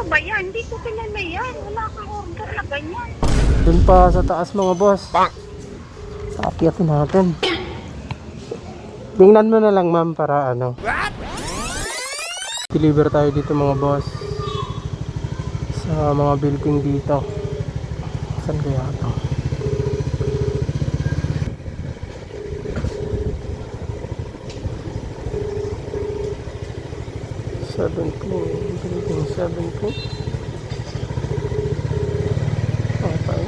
ba yan? Hindi ko kilala yan. Wala kang order na ganyan. Dun pa sa taas mga boss. Aakyatin natin. Tingnan mo na lang ma'am para ano. Deliver tayo dito mga boss. Sa mga building dito. Saan kaya ito? Building 17. Okay,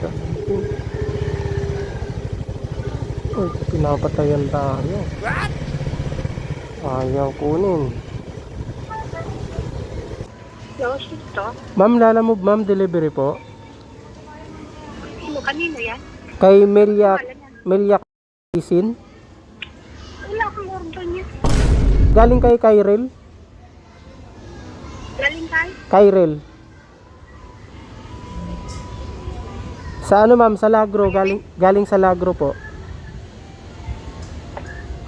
17. Uy, pinapatayan tayo. Ayaw kunin. Yung ito? Ma'am, Lalamove ma'am, delivery po. Kanino yan? Kay Meliak Isin. Wala kang order niya. Galing kay Kyril. Galing kay? Kyril. Sa ano ma'am? Sa Lagro. Galing sa Lagro po.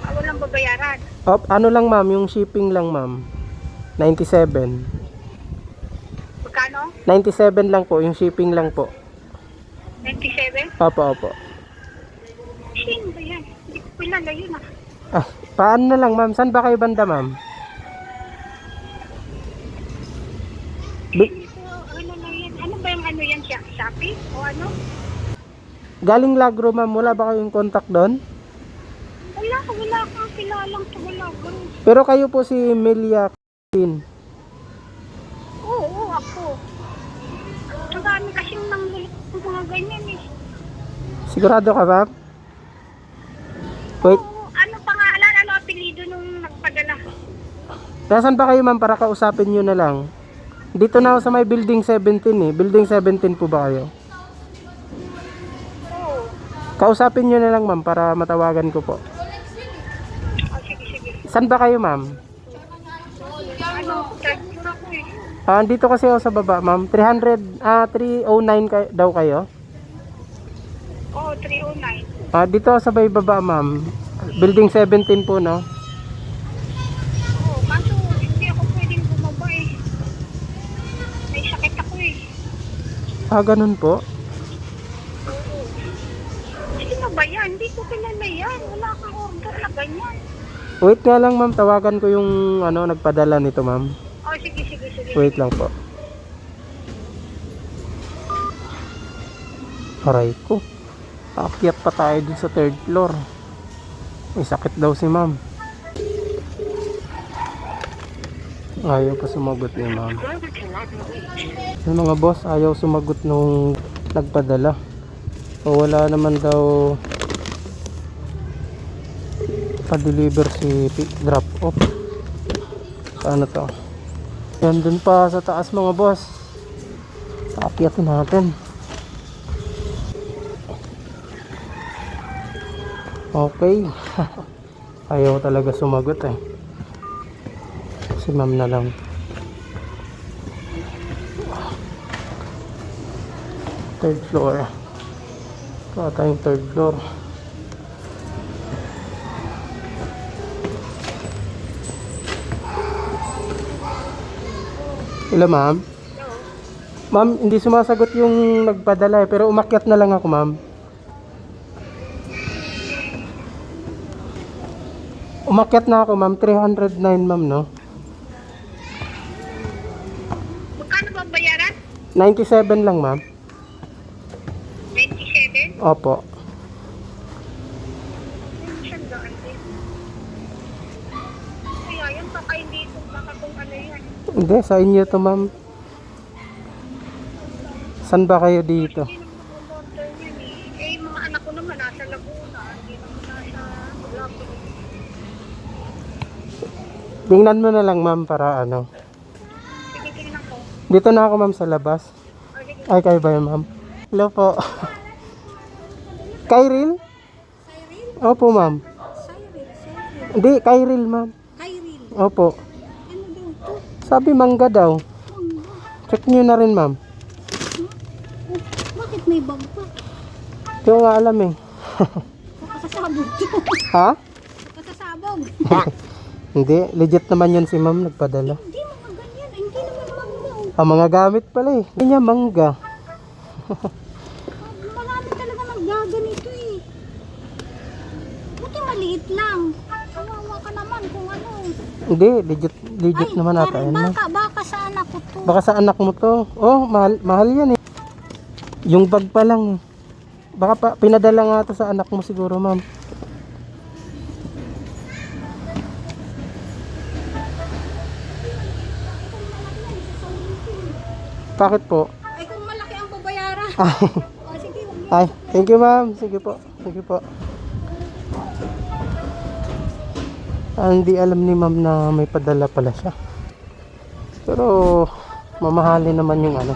Walang babayaran. Ano lang ma'am, yung shipping lang ma'am. 97. Magkano? 97 lang po, yung shipping lang po. 97? Opo. Sino ba yan? Hindi ko kilala yun ah. Ah, paano na lang ma'am? Saan ba kayo banda ma'am? Hindi ko, ano na yan? Ano ba yung ano yan? Shopee? O ano? Galing Lagro ma'am, wala ba kayong contact doon? Wala kang kilalang tumalagan. Pero kayo po si Meliak Isin. Oo, ako. Ang dami kasing nang mga ganyan eh. Sigurado ka ma'am? Wait, Oo, ano pangalan? Ano apelido nung nagpadala? nasaan ba kayo ma'am para kausapin nyo na lang? Dito na ako sa may building 17 eh. Building 17 po ba kayo? Oo. Kausapin nyo na lang ma'am para matawagan ko po. Oh, sige. Saan ba kayo ma'am? Ano, third floor ako eh. Dito kasi ako sa baba ma'am. 309 daw kayo? Oo, 309. Dito ako sa may baba ma'am. Building 17 po no? Oo, kaso hindi ako pwedeng bumaba eh. May sakit ako eh. Ganun po. Oo. Sino ba yan? Hindi ko kilala yan. Wala kang order na ganyan. Wait nga lang ma'am, tawagan ko yung nagpadala nito ma'am. Oh, sige. Wait lang po. Aray ko. Aakyat pa tayo dun sa third floor. May sakit daw si ma'am. Ayaw pa sumagot ni ma'am. Yung mga boss, ayaw sumagot nung nagpadala. O wala naman daw pa-deliver si drop off. Ano to? Yan dun pa sa taas mga boss. Aakyatin natin. Okay. Ayaw talaga sumagot eh. Si ma'am na lang. Third floor. Ito tayong third floor. Hello ma'am. Ma'am, hindi sumasagot yung nagpadala eh, pero umakyat na lang ako ma'am. Umakyat na ako ma'am, 309 ma'am no. Magkano ba ang bayaran? 97 lang ma'am. 97? Opo. Saan daan din? Kaya yan, baka hindi ito, baka kung ano yan. Hindi, sa inyo to ma'am. Saan ba kayo dito? Hindi naman order yan eh. Eh, mga anak ko naman nasa Laguna. Hindi naman nasa Laguna. Tingnan mo na lang ma'am para ano. Sige, tingnan ko. Dito na ako ma'am sa labas. Oh, sige. Ay, kayo ba yun ma'am? Hello po. Kyril? Opo ma'am. Hindi, Kyril ma'am. Kyril. Opo. Ano daw ito? Sabi mangga daw. Check nyo na rin ma'am. Bakit may bag pa? Hindi ko nga alam eh. Kasasabog to. Ha? Kasasabog. Hindi, legit naman yun si ma'am nagpadala. Hindi mga ganyan. Hindi naman bag daw. Ah, mga gamit pala eh. Hindi niya mangga. Marami talaga naggaganito eh. Buti maliit lang. Kawawa ka naman kung ano. Hindi, legit naman ata yan, ma'am. Baka sa anak ko to. Baka sa anak mo to. Oh, mahal yan eh. Yung bag pa lang eh. Baka pa, pinadala nga to sa anak mo siguro, ma'am. Bakit po? Ay, kung malaki ang babayaran. O, sige, huwag mo. Ay, thank you, ma'am. Sige po. Sige po. Hindi alam ni ma'am na may padala pala siya. Pero mamahalin naman yung ano.